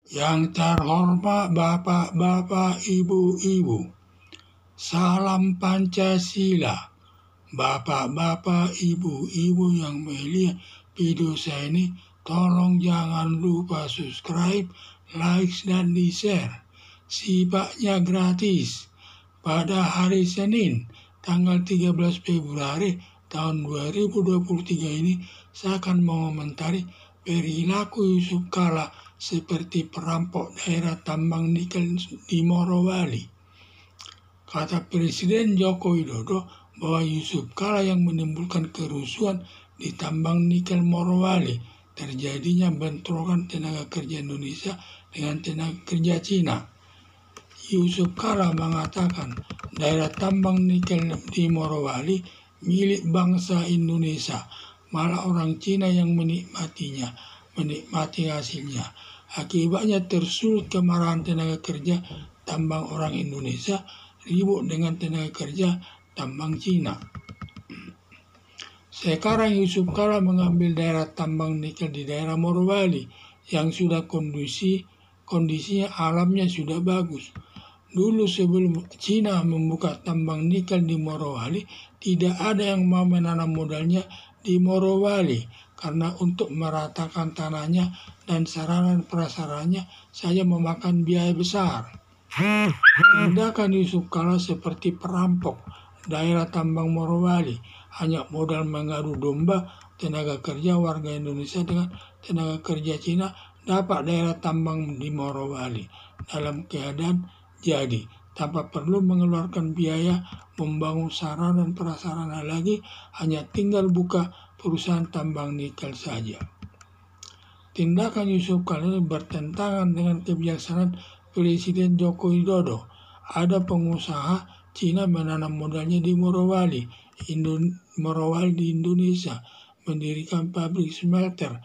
Yang terhormat Bapak-bapak, Ibu-ibu, salam Pancasila. Bapak-bapak, Ibu-ibu yang melihat video saya ini, tolong jangan lupa subscribe, like, dan di-share. Sifatnya gratis. Pada hari Senin, tanggal 13 Februari tahun 2023 ini, saya akan mengomentari perilaku Yusuf Kala seperti perampok daerah tambang nikel di Morowali. Kata Presiden Joko Widodo bahwa Yusuf Kala yang menimbulkan kerusuhan di tambang nikel Morowali, terjadinya bentrokan tenaga kerja Indonesia dengan tenaga kerja Cina. Yusuf Kala mengatakan daerah tambang nikel di Morowali milik bangsa Indonesia, malah orang Cina yang menikmati hasilnya. Akibatnya tersulut kemarahan tenaga kerja tambang orang Indonesia ribut dengan tenaga kerja tambang Cina. Sekarang Yusuf Kala mengambil daerah tambang nikel di daerah Morowali yang sudah kondisinya alamnya sudah bagus. Dulu sebelum Cina membuka tambang nikel di Morowali, tidak ada yang mau menanam modalnya di Morowali karena untuk meratakan tanahnya dan sarana prasarannya saja memakan biaya besar. Tindakan Yusuf Kala seperti perampok daerah tambang Morowali, hanya modal mengadu domba tenaga kerja warga Indonesia dengan tenaga kerja Cina dapat daerah tambang di Morowali dalam keadaan jadi tanpa perlu mengeluarkan biaya membangun sarana dan prasarana lagi, hanya tinggal buka perusahaan tambang nikel saja. Tindakan Yusuf Kala ini bertentangan dengan kebijaksanaan Presiden Joko Widodo. Ada pengusaha Cina menanam modalnya di Morowali di Indonesia, mendirikan pabrik smelter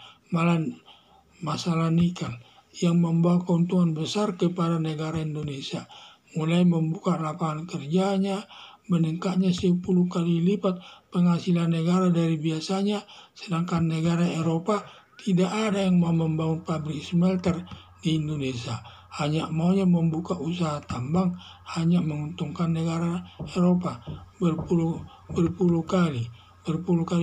masalah nikel yang membawa keuntungan besar kepada negara Indonesia, mulai membuka lapangan kerjanya, meningkatnya 10 kali lipat penghasilan negara dari biasanya, sedangkan negara Eropa tidak ada yang mau membangun pabrik smelter di Indonesia, hanya maunya membuka usaha tambang, hanya menguntungkan negara Eropa berpuluh kali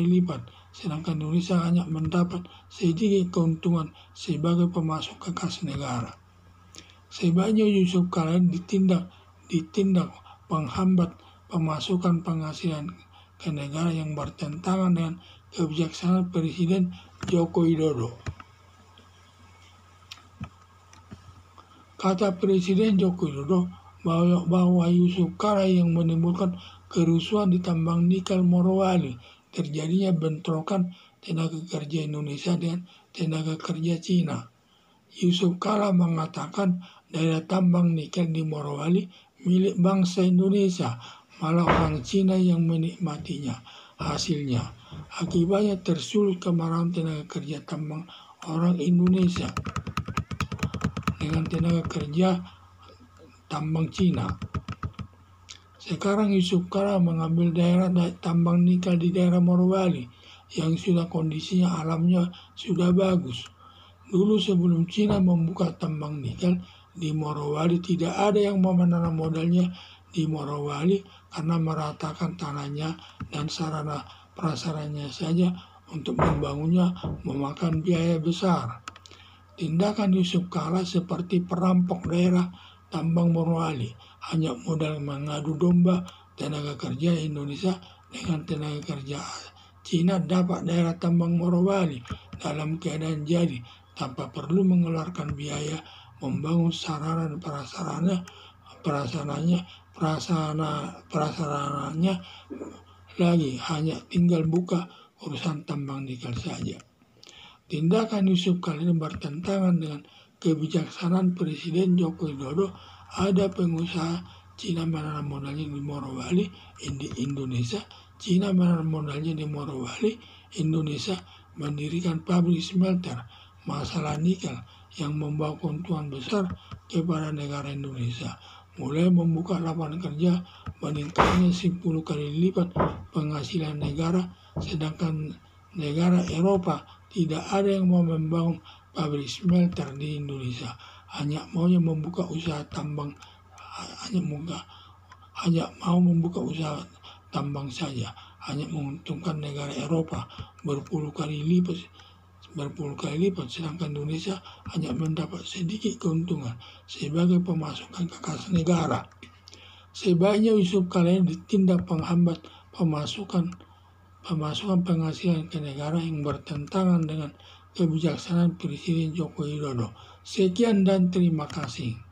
lipat, sedangkan Indonesia hanya mendapat sedikit keuntungan sebagai pemasok ke kas negara. Sebaiknya Yusuf Kala ditindak penghambat pemasukan penghasilan ke negara yang bertentangan dengan kebijaksanaan Presiden Joko Widodo. Kata Presiden Joko Widodo bahwa Yusuf Kala yang menimbulkan kerusuhan di tambang nikel Morowali, terjadinya bentrokan tenaga kerja Indonesia dengan tenaga kerja Cina. Yusuf Kala mengatakan daerah tambang nikel di Morowali milik bangsa Indonesia, malah orang Cina yang menikmatinya hasilnya. Akibatnya tersulut kemarahan tenaga kerja tambang orang Indonesia dengan tenaga kerja tambang Cina. Sekarang Yusuf Kala mengambil daerah tambang nikel di daerah Morowali yang sudah kondisinya alamnya sudah bagus. Dulu sebelum Cina membuka tambang nikel di Morowali, tidak ada yang mau menanam modalnya di Morowali karena meratakan tanahnya dan sarana prasarannya saja untuk membangunnya memakan biaya besar. Tindakan Yusuf Kala seperti perampok daerah tambang Morowali, hanya modal mengadu domba tenaga kerja Indonesia dengan tenaga kerja Cina dapat daerah tambang Morowali dalam keadaan jadi tanpa perlu mengeluarkan biaya membangun sarana dan prasarananya lagi, hanya tinggal buka urusan tambang nikel saja. Tindakan Yusuf Kala ini bertentangan dengan kebijaksanaan Presiden Joko Widodo. Ada pengusaha Cina menanam modalnya di Morowali di Indonesia, Cina menanam modalnya di Morowali Indonesia, mendirikan pabrik smelter masalah nikel yang membawa keuntungan besar kepada negara Indonesia, mulai membuka lapangan kerja, meningkatnya 10 kali lipat penghasilan negara, sedangkan negara Eropa tidak ada yang mau membangun pabrik smelter di Indonesia, hanya maunya membuka usaha tambang, hanya mau membuka usaha tambang saja, hanya menguntungkan negara Eropa berpuluh kali lipat, sedangkan Indonesia hanya mendapat sedikit keuntungan sebagai pemasukan ke kas negara. Sebaiknya Yusuf Kala ditindak penghambat pemasukan penghasilan ke negara yang bertentangan dengan kebijaksanaan Presiden Joko Widodo. Sekian dan terima kasih.